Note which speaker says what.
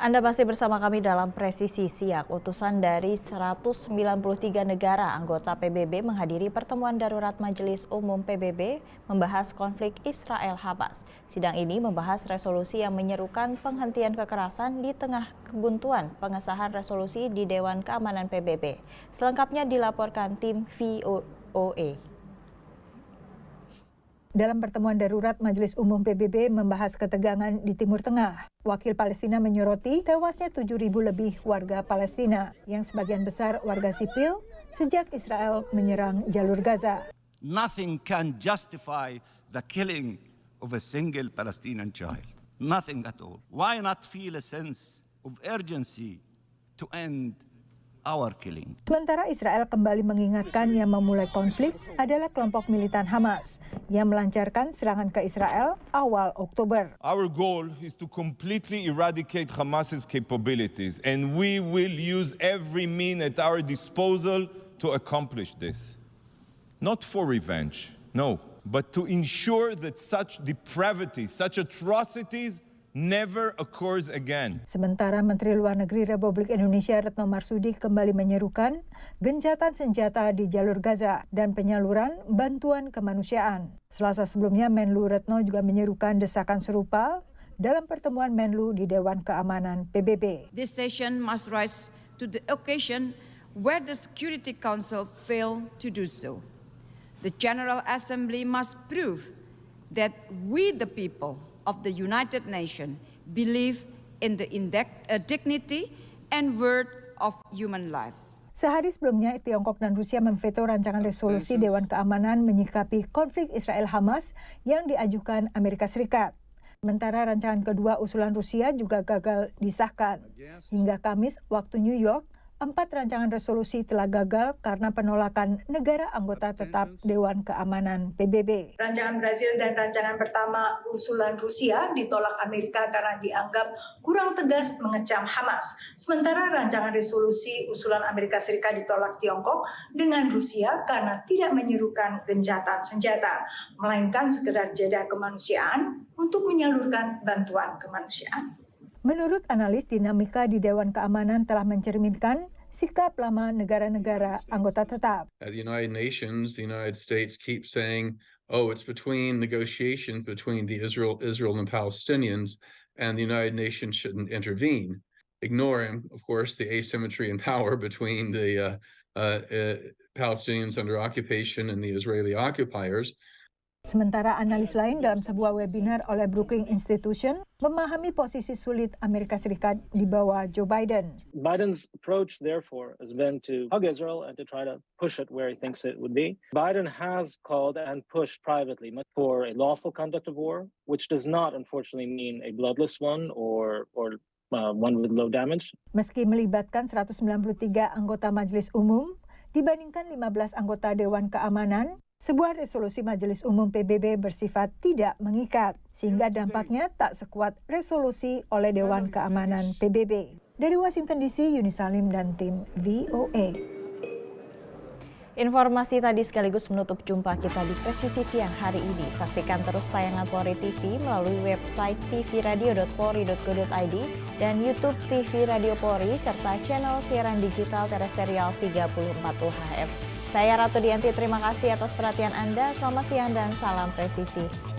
Speaker 1: Anda masih bersama kami dalam Presisi Siang. Utusan dari 193 negara anggota PBB menghadiri pertemuan darurat Majelis Umum PBB membahas konflik Israel-Hamas. Sidang ini membahas resolusi yang menyerukan penghentian kekerasan di tengah kebuntuan pengesahan resolusi di Dewan Keamanan PBB. Selengkapnya dilaporkan tim VOA.
Speaker 2: Dalam pertemuan darurat Majelis Umum PBB membahas ketegangan di Timur Tengah. Wakil Palestina menyoroti tewasnya 7.000 lebih warga Palestina, yang sebagian besar warga sipil sejak Israel menyerang jalur Gaza.
Speaker 3: Nothing can justify the killing of a single Palestinian child. Nothing at all. Why not feel a sense of urgency to end our killing?
Speaker 2: Sementara Israel kembali mengingatkan yang memulai konflik adalah kelompok militan Hamas yang melancarkan serangan ke Israel awal Oktober.
Speaker 4: Our goal is to completely eradicate Hamas's capabilities, and we will use every means at our disposal to accomplish this. Not for revenge, no, but to ensure that such depravity, such atrocities never occurs again.
Speaker 2: Sementara Menteri Luar Negeri Republik Indonesia Retno Marsudi kembali menyerukan gencatan senjata di jalur Gaza dan penyaluran bantuan kemanusiaan. Selasa sebelumnya Menlu Retno juga menyerukan desakan serupa dalam pertemuan Menlu di Dewan Keamanan PBB.
Speaker 5: This session must rise to the occasion where the Security Council failed to do so. The General Assembly must prove that we the people of the United Nations believe in the dignity and worth of human lives.
Speaker 2: Sehari sebelumnya, Tiongkok dan Rusia memveto rancangan resolusi Dewan Keamanan menyikapi konflik Israel-Hamas yang diajukan Amerika Serikat. Sementara rancangan kedua usulan Rusia juga gagal disahkan. Hingga Kamis waktu New York, 4 rancangan resolusi telah gagal karena penolakan negara anggota tetap Dewan Keamanan PBB.
Speaker 6: Rancangan Brazil dan rancangan pertama usulan Rusia ditolak Amerika karena dianggap kurang tegas mengecam Hamas. Sementara rancangan resolusi usulan Amerika Serikat ditolak Tiongkok dengan Rusia karena tidak menyerukan gencatan senjata, melainkan sekedar jeda kemanusiaan untuk menyalurkan bantuan kemanusiaan.
Speaker 2: Menurut analis, dinamika di Dewan Keamanan telah mencerminkan sikap lama negara-negara anggota tetap.
Speaker 7: At the United Nations, the United States keeps saying, oh, it's between negotiations between the Israel and Palestinians, and the United Nations shouldn't intervene, ignoring, of course, the asymmetry in power between the Palestinians under occupation and the Israeli occupiers.
Speaker 2: Sementara analis lain dalam sebuah webinar oleh Brookings Institution memahami posisi sulit Amerika Serikat di bawah Joe Biden.
Speaker 8: Biden's approach, therefore, has been to hug Israel and to try to push it where he thinks it would be. Biden has called and pushed privately for a lawful conduct of war, which does not, unfortunately, mean a bloodless one or one with low damage.
Speaker 2: Meski melibatkan 193 anggota Majelis Umum dibandingkan 15 anggota Dewan Keamanan, sebuah resolusi Majelis Umum PBB bersifat tidak mengikat, sehingga dampaknya tak sekuat resolusi oleh Dewan Keamanan PBB. Dari Washington DC, Yuni Salim dan tim VOA.
Speaker 1: Informasi tadi sekaligus menutup jumpa kita di Presisi Siang hari ini. Saksikan terus tayangan Polri TV melalui website tvradio.polri.go.id dan YouTube TV Radio Polri serta channel siaran digital terestrial 3040 HF. Saya Ratu Dianti, terima kasih atas perhatian Anda. Selamat siang dan salam presisi.